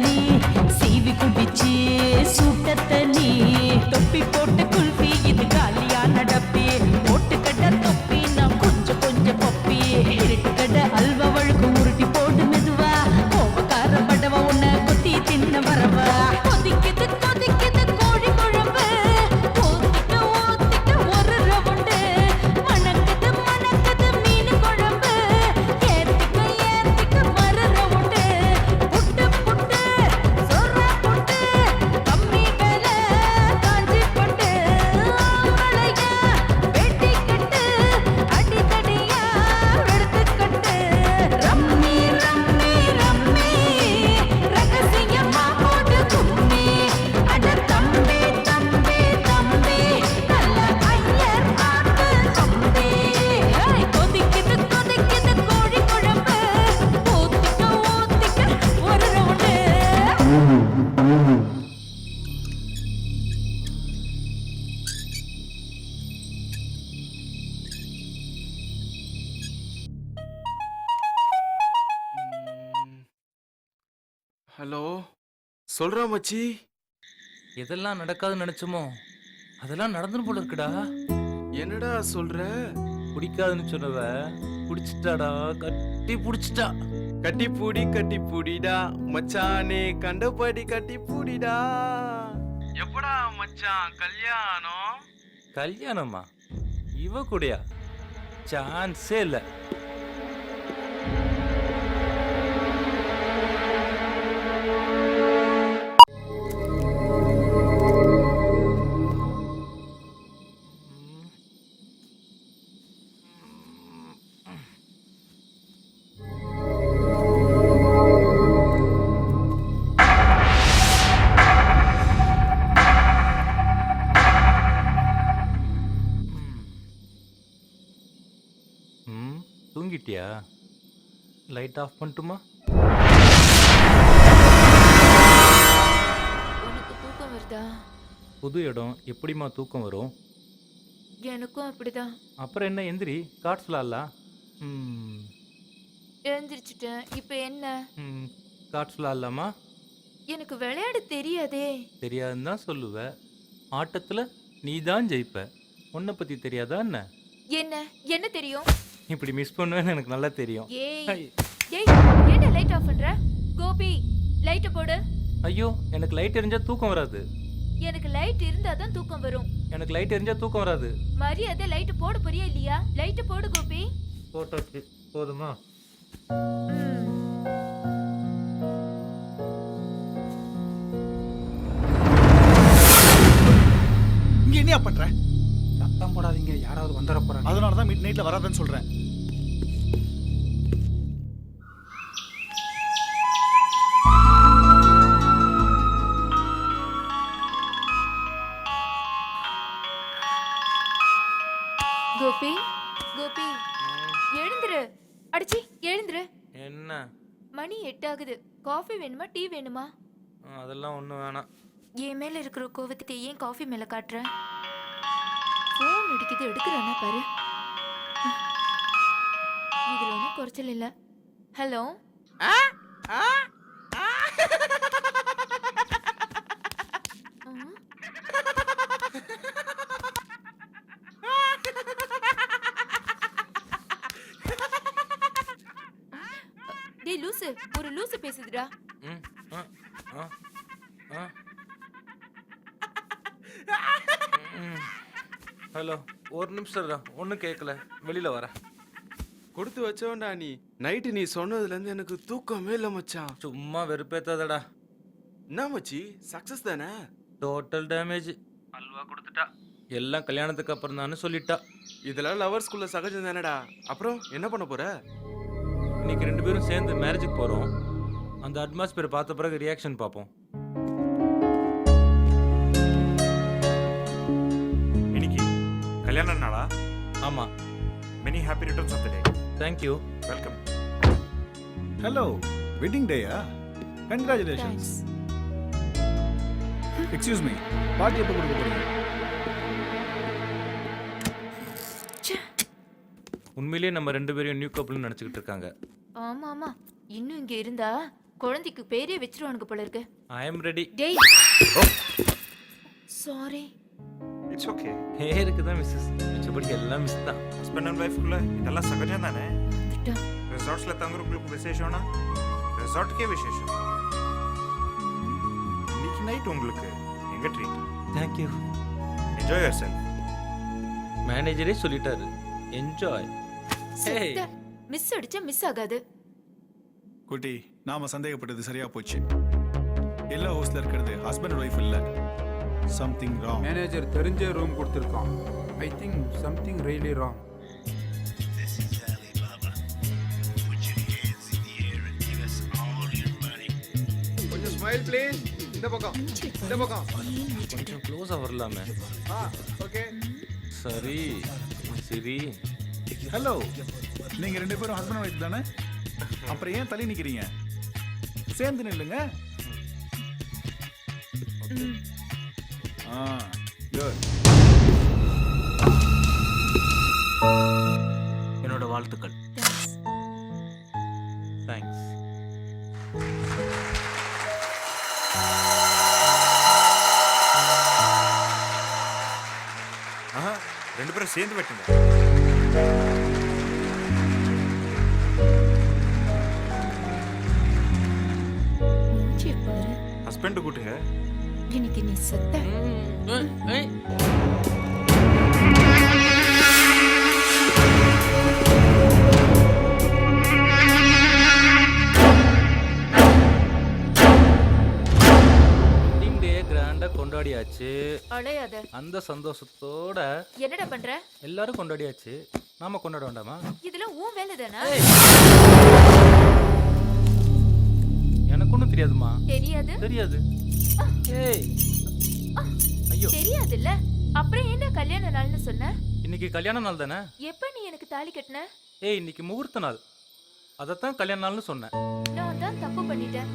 தண்ணி சீவி குடிச்சு சுட்ட தண்ணி தொப்பி போட்டு குல்ஃபி இது காலியா நடப்பி போட்டு கட்ட தொப்பி நான் கொஞ்சம் கொஞ்சம் பப்பி இருட்டு கட்ட அல்வா வழுக்கு உருட்டி போட்டு மெதுவா கோபக்கார படவா உன்னை கொத்தி தின்ன வரவா கொதிக்குது கொதிக்குது கோழி குழம்பு ஊத்திட்டு ஊத்திட்டு ஒரு ரவுண்டு மணக்குது மணக்குது மீன் குழம்பு ஏத்திக்க ஏத்திக்க மறு ரவுண்டு புட்டு புட்டு சொர்ரா புட்டு கம்மி வேலை காஞ்சி பட்டு மழையா வெட்டி கட்டு அடிக்கடியா எடுத்துக்கட்டு ரம்மி ரம்மி ரம்மி ரகசியமா போட்டு கும்மி அட தம்பி தம்பி தம்பி நல்ல ஐயர் ஆட்டு தம்பி கொதிக்குது கொதிக்குது கோழி குழம்பு ஊத்திக்க ஊத்திக்க ஒரு ரவுண்டு ஹலோ சொல்றா மச்சி. எதெல்லாம் நடக்காதுன்னு நினைச்சோமோ அதெல்லாம் நடந்துன்னு போல இருக்குடா. என்னடா சொல்ற? பிடிக்காதுன்னு சொன்னவ பிடிச்சிட்டாடா, கட்டி பிடிச்சிட்டா. கட்டி பூடிடா மச்சானே, கண்டபடி கட்டி பூடிடா. எப்படா மச்சான் கல்யாணம்? கல்யாணமா? இவ கூடயா? சான்ஸே இல்லை. தூங்கிட்டியா? லைட் ஆஃப் பண்ணட்டுமா? உனக்கு தூக்கம் வருதா? புது இடம் எப்படிம்மா தூக்கம் வரும்? எனக்கும் அப்படிதான். அப்புறம் என்ன, எந்திரி, கார்ட்ஸ் விளாட்லாம். எழுந்திரிச்சிட்டேன். இப்ப என்ன? கார்ட்ஸ் விளாட்லாமா? எனக்கு விளையாட தெரியாதே. தெரியாதுன்னு தான் சொல்லுவ. ஆட்டத்தில் நீ தான் ஜெயிப்ப. உன்னை பற்றி தெரியாதா என்ன? என்ன என்ன தெரியும்? இப்படி மிஸ் பண்ணுவேன்னு எனக்கு நல்லா தெரியும். ஏய் ஏய், என்ன லைட் ஆஃப் பண்ற? கோபி, லைட் போடு. ஐயோ, எனக்கு லைட் எரிஞ்சா தூக்கம் வராது. எனக்கு லைட் இருந்தா தான் தூக்கம் வரும். எனக்கு லைட் எரிஞ்சா தூக்கம் வராது. மரியாதை லைட் போட போறியா இல்லையா? லைட் போடு கோபி. போட்டாச்சு, போதுமா? இங்க என்னையா பண்ற? சத்தம் போடாதீங்க, யாராவது வந்துட போறாங்க. அதனால தான் மிட் நைட்ல வராதுன்னு சொல்றேன். கோபி கோபி, எழுந்துரு. அடிச்சி எழுந்துரு. என்ன? மணி 8 ஆகுது. காஃபி வேணுமா டீ வேணுமா? அதெல்லாம் ஒன்றும் வேணாம். என் மேல இருக்கிற கோவத்தை ஏன் காஃபி மேல காட்டுற? ஃபோன் அடிக்குது, எடுக்கிறானா பாரு. இதுல ஒன்றும் குறைச்சல் இல்ல. ஹலோ, டேய் லூசு, ஒரு லூசு பேசுதுடா. ஹலோ, ஒரு நிமிஷம் ஒன்றும் கேட்கல, வெளியில் வரேன். கொடுத்து வச்சவன்டா நீ. நைட்டு நீ சொன்னதுலேருந்து எனக்கு தூக்கமே இல்லை மச்சான். சும்மா வெறுப்பேத்தாதடா. என்ன மச்சி, சக்ஸஸ் தானே? Total damage. அல்வா கொடுத்துட்டா. எல்லாம் கல்யாணத்துக்கு அப்புறம் தான் சொல்லிட்டா. இதெல்லாம் லவர்ஸ்குள்ள சகஜம் தானடா. அப்புறம் என்ன பண்ண போற? இன்னைக்கு 2 பேரும் சேர்ந்து மேரேஜுக்கு போகிறோம். அந்த அட்மாஸ்பியர் பார்த்த பிறகு ரியாக்ஷன் பார்ப்போம். இன்னைக்கு கல்யாண நாளா? ஆமாம். Many happy returns of the day. Thank you. Welcome. Hello, wedding டேயா? கங்க்ராச்சுலேஷன்ஸ். எக்ஸ்கியூஸ் மீ, பார்ட்டி எப்போ கொடுக்க போறீங்க? உண்மையிலேயே நம்ம 2 பேரையும் நியூ கப்புள்னு நினச்சிக்கிட்டு இருக்காங்க. ஆமா ஆமா, இன்னும் இங்க இருந்தா குழந்தைக்கு பேரே வச்சிருவானுங்க போல இருக்கு. I am ready. டேய் சாரி. It's okay. ஹேருக்கு தான் மிஸ்ஸஸ், மிச்சபடி எல்லாம் மிஸ் தான். ஹஸ்பண்ட் அண்ட் ஒய்ஃப்குள்ள இதெல்லாம் சகஜம் தானே. வந்துட்டா. ரிசார்ட்ஸ்ல தங்குறவங்களுக்கு விசேஷம்னா ரிசார்ட்டுக்கே விசேஷம். இன்னைக்கு நைட் உங்களுக்கு எங்க treat. Thank you. Enjoy yourself. மேனேஜரே சொல்லிட்டாரு, என்ஜாய். செத்த. மிஸ் அடிச்சா மிஸ் ஆகாது. குட்டி, நாம சந்தேகப்பட்டது சரியா போச்சு. எல்லா ஹவுஸ்ல இருக்கிறது ஹஸ்பண்ட் ஒய்ஃப் இல்ல. Something wrong. மேனேஜர் தெரிஞ்ச ரூம் கொடுத்துருக்கான். I think something really wrong. கொஞ்சம் ஸ்மைல் ப்ளீஸ். இந்த பக்கம், இந்த பக்கம். கொஞ்சம் க்ளோஸா வரலாமே. ஓகே. சரி சரி. ஹலோ, நீங்க ரெண்டு பேரும் ஹஸ்பண்ட் ஒய்ஃப் தானே? அப்புறம் ஏன் தள்ளி நிக்கிறீங்க? சேர்ந்து நில்லுங்க. குட். என்னோட வாழ்த்துக்கள். தேங்க்ஸ். ஆஹா, ரெண்டு பேரும் சேர்ந்து வெட்டுங்க. மூஞ்சிய பாரு. ஹஸ்பண்ட் கூட்டுங்க. இன்னைக்கு நீ செத்த. கிராண்டா கொண்டாடியாச்சு. அழையாத. அந்த சந்தோஷத்தோட என்னடா பண்ற? எல்லாரும் கொண்டாடியாச்சு, நாம கொண்டாட வேண்டாமா? இதெல்லாம் உன் வேலை தானா? எனக்கு ஒன்றும் தெரியாதுமா. தெரியாது. தெரியாது. ஏய் ஐயோ, தெரியாதுல்ல. அப்புறம் என்ன கல்யாண நாள்னு சொன்ன? இன்னைக்கு கல்யாண நாள் தானே? எப்ப நீ எனக்கு தாலி கட்டின? ஏய், இன்னைக்கு முகூர்த்த நாள், அதத்தான் கல்யாண நாள்னு சொன்னேன். நான் தான் தப்பு பண்ணிட்டேன்.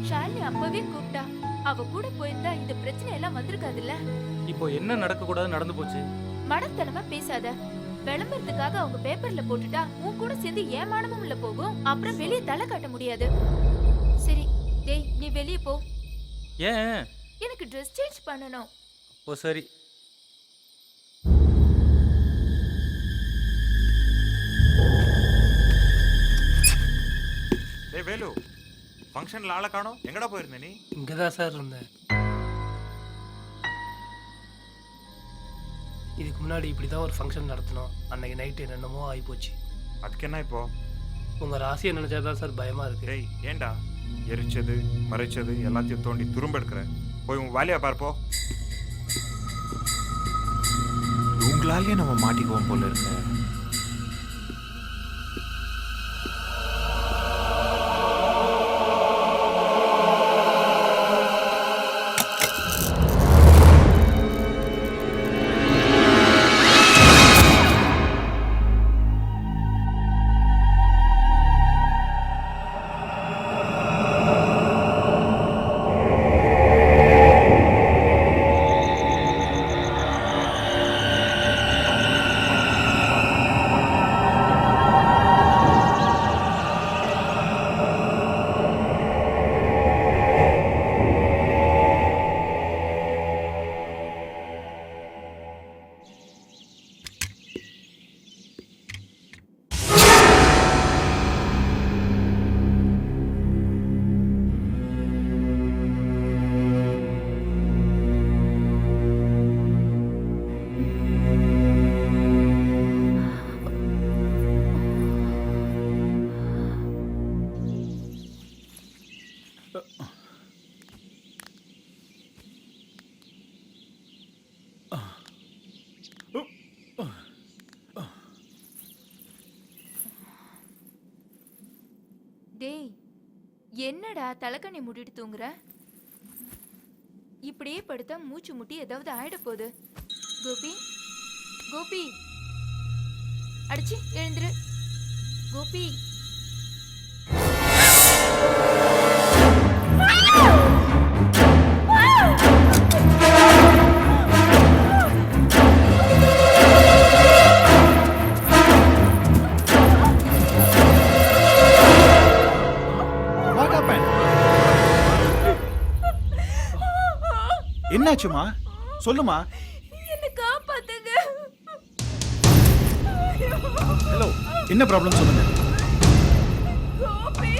ஷாலினி அப்பவே கூப்பிட்டா. அவ கூட போயிருந்தா இந்த பிரச்சனை எல்லாம் வந்திருக்காதுல்ல. இப்போ என்ன நடக்க கூடாது நடந்து போச்சு. மடத்தனமா பேசாத. விளம்பரத்துக்காக அவங்க பேப்பர்ல போட்டுட்டா உன் கூட சேர்ந்து ஏமானமும் உள்ள போகும். அப்புறம் வெளியே தலை காட்ட முடியாது. சரி டேய், நீ வெளியே போ. ஏன்? எனக்கு ட்ரெஸ் சேஞ்ச் பண்ணணும். ஓ சரி. டேய் வேலு, ஃபங்க்ஷன்ல ஆளை காணோம். எங்கடா போயிருந்த நீ? இங்கே தான் சார் இருந்தேன். இதுக்கு முன்னாடி இப்படி தான் ஒரு ஃபங்க்ஷன் நடத்தினோம். அன்னைக்கு நைட்டு என்னென்னமோ ஆகிப்போச்சு. அதுக்கு என்ன இப்போ? உங்கள் ராசியை நினச்சா தான் சார் பயமாக இருக்குது. டேய் ஏண்டா எரிச்சது மறைச்சது எல்லாத்தையும் தோண்டி துரும்ப எடுக்கிற? போய் உன் வேலையை பார்ப்போ. உங்களாலேயே நம்ம மாட்டிக்குவோம் போல இருக்க. டேய், என்னடா தலைக்கண்ணி மூடிட்டு தூங்குற? இப்படியே படுத்தா மூச்சு முட்டி ஏதாவது ஆயிட போகுது. கோபி, கோபி, அடிச்சு எழுந்துரு. கோபி. What happened? என்னாச்சுமா? சொல்லுமா. என்ன காப்பாத்துங்க. ஹலோ, என்ன ப்ராப்ளம் சொல்லுங்க. கோபி.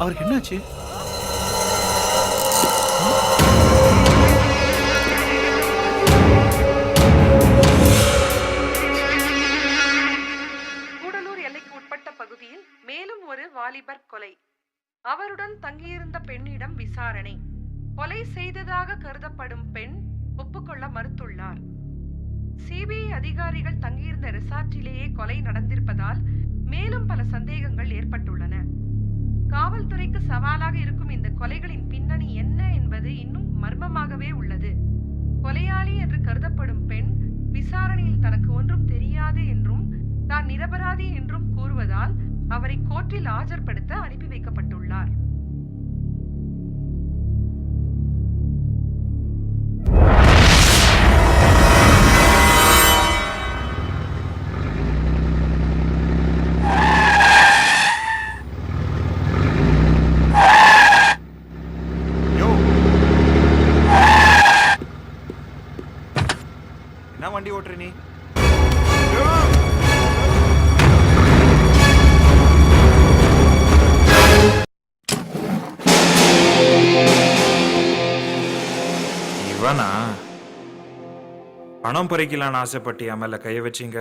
அவருக்கு என்னாச்சு? கூடலூர் எல்லைக்கு உட்பட்ட பகுதியில் மேலும் ஒரு வாலிபர் கொலை. அவருடன் தங்கியிருந்த பெண்ணிடம் விசாரணை. கொலை செய்ததாக கருதப்படும் பெண் ஒப்புக்கொள்ள மறுத்துள்ளார். சிபிஐ அதிகாரிகள் தங்கியிருந்த ரிசார்ட்டிலேயே கொலை நடந்திருப்பதால் மேலும் பல சந்தேகங்கள் ஏற்பட்டுள்ளன. காவல்துறைக்கு சவாலாக இருக்கும் இந்த கொலைகளின் பின்னணி என்ன என்பது இன்னும் மர்மமாகவே உள்ளது. கொலையாளி என்று கருதப்படும் பெண் விசாரணையில் தனக்கு ஒன்றும் தெரியாது என்றும் தான் நிரபராதி என்றும் கூறுவதால் அவரை கோர்ட்டில் ஆஜர்படுத்த அனுப்பி வைக்கப்பட்டுள்ளார். என்ன வண்டி ஓட்டுற நீ? இவனா பணம் பறிக்கலான்னு ஆசைப்பட்டு என் மேல கைய வச்சிங்க,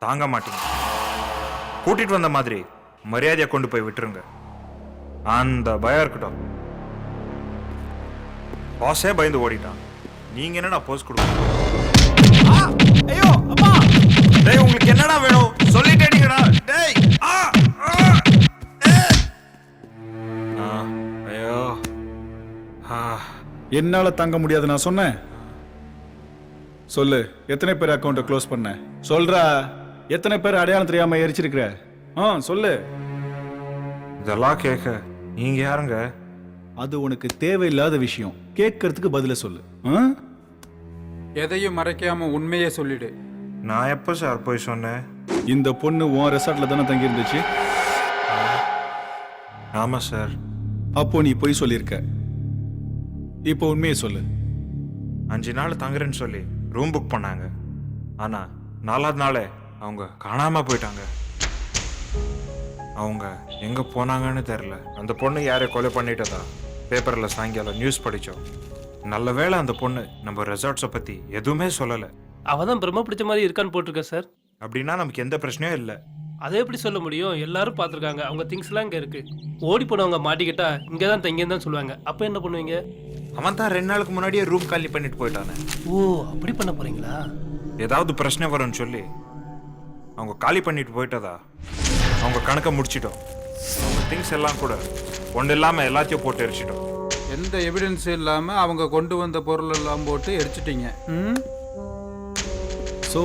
தாங்க மாட்டீங்க. கூட்டிட்டு வந்த மாதிரி மரியாதையை கொண்டு போய் விட்டுருங்க. அந்த பயம் இருக்கட்டும். பாஸே பயந்து ஓடிட்டான். நீங்க என்னடா போஸ் கொடுக்கணும்? ஐயோ அம்மா. டேய், உங்களுக்கு என்னடா வேணும் சொல்லிட்டேடா. டேய் ஐயோ என்னால தாங்க முடியாது நான் சொன்னேன். சொல்லு, எத்தனை பேர் அக்கௌண்ட்டை க்ளோஸ் பண்ண? சொல்றா. எத்தனை பேர் அடையாளம் தெரியாம எரிச்சிருக்கிற? சொல்லு. இதெல்லாம் கேட்க நீங்க யாருங்க? அது உனக்கு தேவையில்லாத விஷயம். கேட்கறதுக்கு பதில சொல்லு. எதையும் மறைக்காம உண்மையே சொல்லிடு. நான் எப்போ சார் போய் சொன்னேன்? இந்த பொண்ணு உன் ரெசார்ட்ல தானே தங்கி இருந்துச்சு? ஆமா சார். அப்போ நீ போய் சொல்லியிருக்க. இப்போ உண்மையை சொல்லு. 5 நாள் தங்குறேன்னு சொல்லி ரூம் புக் பண்ணாங்க. ஆனா 4வது நாளே அவங்க காணாம போயிட்டாங்க. அவங்க எங்க போனாங்கன்னு தெரியல. அந்த பொண்ணு யாரை கொலை பண்ணிட்டதா பேப்பர்ல சாயங்காலம் நியூஸ் படிச்சோம். நல்ல வேளை அந்த பொண்ணு நம்ம ரெசார்ட்ஸை பத்தி எதுவுமே சொல்லல. அவ தான் பிரம்ம பிடிச்ச மாதிரி இருக்கான்னு போட்டிருக்க சார். அப்படின்னா நமக்கு எந்த பிரச்சனையும் இல்லை. அதை எப்படி சொல்ல முடியும்? எல்லாரும் பார்த்துருக்காங்க. அவங்க திங்ஸ்லாம் இங்கே இருக்கு. ஓடி போனவங்க மாட்டிக்கிட்டா இங்கே தான் தங்கின்னு தான் சொல்லுவாங்க. அப்போ என்ன பண்ணுவீங்க? அவன் தான் 2 நாளுக்கு முன்னாடியே ரூம் காலி பண்ணிட்டு போயிட்டானே. ஓ, அப்படி பண்ண போறீங்களா? ஏதாவது பிரச்சனை வரும்னு சொல்லி அவங்க காலி பண்ணிட்டு போயிட்டதா அவங்க கணக்கை முடிச்சிட்டோம். அவங்க திங்ஸ் எல்லாம் கூட ஒன்று இல்லாமல் எல்லாத்தையும் போட்டு எரிச்சிட்டோம். எந்த எவிடன்ஸும் இல்லாம அவங்க கொண்டு வந்த பொருள் எல்லாம் போட்டு எரிச்சிட்டீங்க. ஸோ